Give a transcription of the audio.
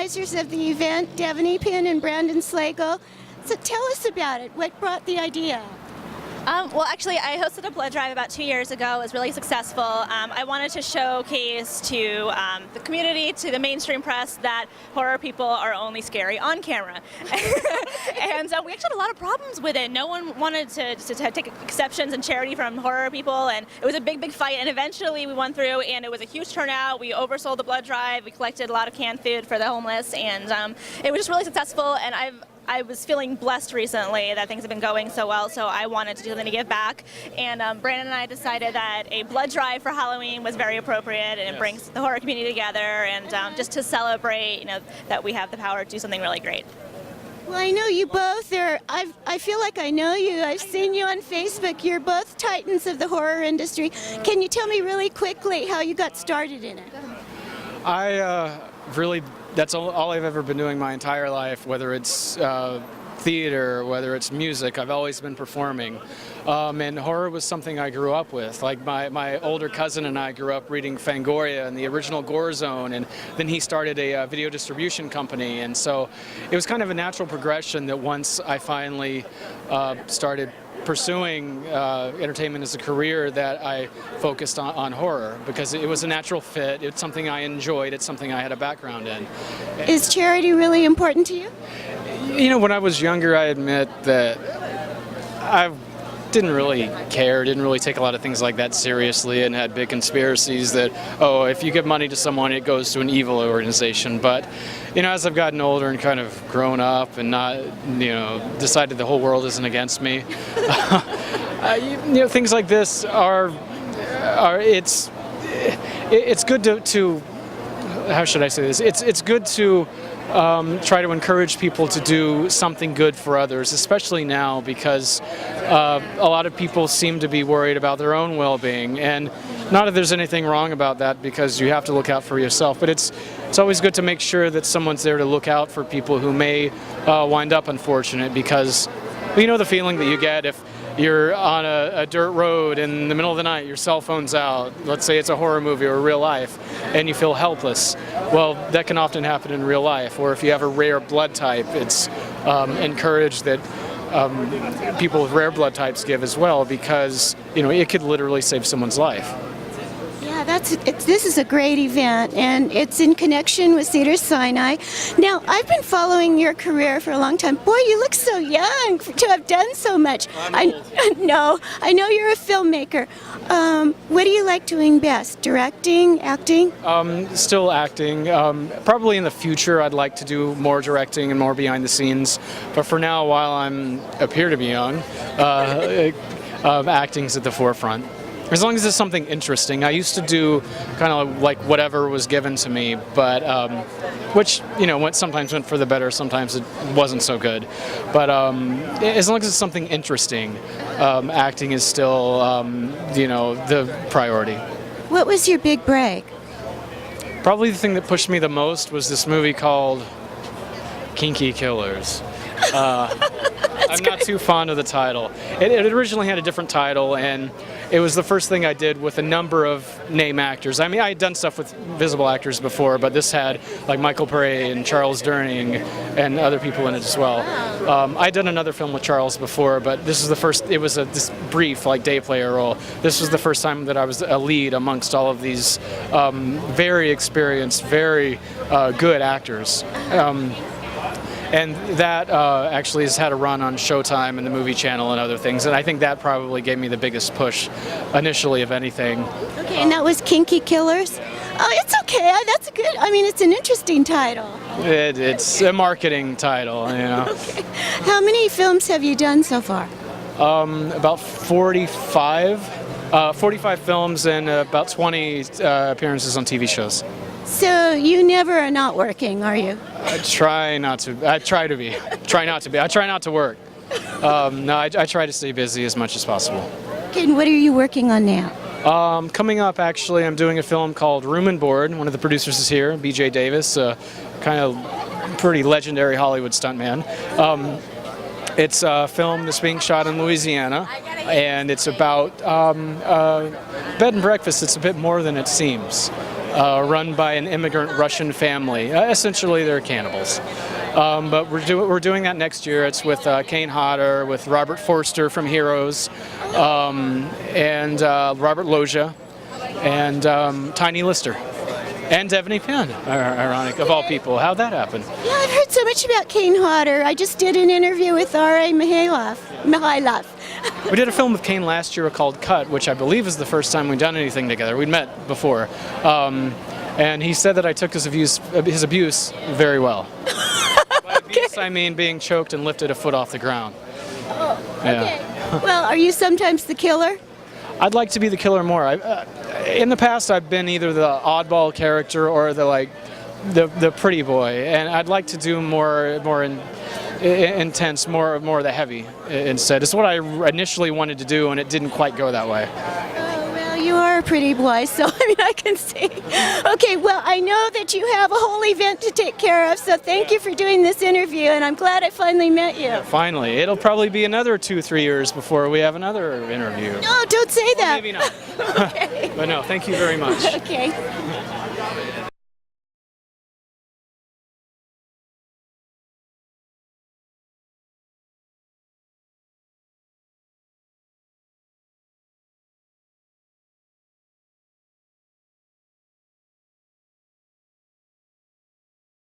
organizers of the event, Devanny-Pinn-n-Brandon-Slagle. So tell us about it. What brought the idea? Well, actually, I hosted a blood drive about 2 years ago. It was really successful. I wanted to showcase to the community, to the mainstream press, that horror people are only scary on camera. And we actually had a lot of problems with it. No one wanted to take exceptions and charity from horror people, and it was a big, big fight. And eventually, we went through, and it was a huge turnout. We oversold the blood drive. We collected a lot of canned food for the homeless, and it was just really successful. And I was feeling blessed recently that things have been going so well, so I wanted to do something to give back. And Brandon and I decided that a blood drive for Halloween was very appropriate, and it brings the horror community together, and just to celebrate, that we have the power to do something really great. Well, I know you both are, I feel like I know you. I've seen you on Facebook. You're both titans of the horror industry. Can you tell me really quickly how you got started in it? That's all I've ever been doing my entire life, whether it's theater, whether it's music. I've always been performing. And horror was something I grew up with. Like my older cousin and I grew up reading Fangoria and the original Gore Zone, and then he started a video distribution company. And so it was kind of a natural progression that once I finally started pursuing entertainment as a career, that I focused on horror, because it was a natural fit. It's something I enjoyed. It's something I had a background in. Is charity really important to you? When I was younger, I admit that I didn't really care, didn't really take a lot of things like that seriously, and had big conspiracies that, oh, if you give money to someone, it goes to an evil organization. But, as I've gotten older and kind of grown up and not, decided the whole world isn't against me, things like this it's good to how should I say this? It's good to try to encourage people to do something good for others, especially now, because a lot of people seem to be worried about their own well-being. And not that there's anything wrong about that, because you have to look out for yourself, but it's always good to make sure that someone's there to look out for people who may wind up unfortunate, because the feeling that you get if you're on a dirt road in the middle of the night, your cell phone's out, let's say it's a horror movie or real life, and you feel helpless. Well, that can often happen in real life. Or if you have a rare blood type, it's encouraged that people with rare blood types give as well, because it could literally save someone's life. Yeah, this is a great event, and it's in connection with Cedars-Sinai. Now, I've been following your career for a long time. Boy, you look so young to have done so much. I know you're a filmmaker. What do you like doing best? Directing, acting? Still acting. Probably in the future, I'd like to do more directing and more behind the scenes. But for now, while I appear to be young, acting's at the forefront. As long as it's something interesting. I used to do kind of like whatever was given to me, but which sometimes went for the better, sometimes it wasn't so good. But as long as it's something interesting, acting is still the priority. What was your big break? Probably the thing that pushed me the most was this movie called Kinky Killers. I'm not too fond of the title. It originally had a different title, and it was the first thing I did with a number of name actors. I mean, I had done stuff with visible actors before, but this had like Michael Pare and Charles Durning and other people in it as well. I'd done another film with Charles before, but this was the first. It was this brief like day player role. This was the first time that I was a lead amongst all of these very experienced, very good actors. And that actually has had a run on Showtime and the Movie Channel and other things, and I think that probably gave me the biggest push initially of anything. Okay, and that was Kinky Killers? Oh, it's okay. That's good. It's an interesting title. It's a marketing title, Okay. How many films have you done so far? About 45 films and about 20 appearances on TV shows. So you never are not working, are you? I try not to. I try to be. Try not to be. I try not to work. No, I try to stay busy as much as possible. Okay, and what are you working on now? Coming up, actually, I'm doing a film called Room and Board. One of the producers is here, B.J. Davis, kind of pretty legendary Hollywood stuntman. It's a film that's being shot in Louisiana, and it's about bed and breakfast. It's a bit more than it seems. run by an immigrant Russian family. Essentially, they're cannibals. But we're doing that next year. It's with Kane Hodder, with Robert Forster from Heroes, and Robert Loggia, and Tiny Lister. And Devanny-Pinn, ironic, of all people. How'd that happen? Yeah, I've heard so much about Kane Hodder. I just did an interview with R.A. Mihailov. We did a film with Kane last year called Cut, which I believe is the first time we've done anything together. We'd met before. And he said that I took his abuse very well. By abuse, I mean being choked and lifted a foot off the ground. Oh, okay. Well, are you sometimes the killer? I'd like to be the killer more. In the past, I've been either the oddball character or the pretty boy, and I'd like to do more intense, more of the heavy instead. It's what I initially wanted to do, and it didn't quite go that way. You are a pretty boy, so I can see. Okay, well, I know that you have a whole event to take care of, so thank you for doing this interview, and I'm glad I finally met you. Finally. It'll probably be another 2-3 years before we have another interview. No, don't say that. Maybe not. Okay. But no, thank you very much. Okay.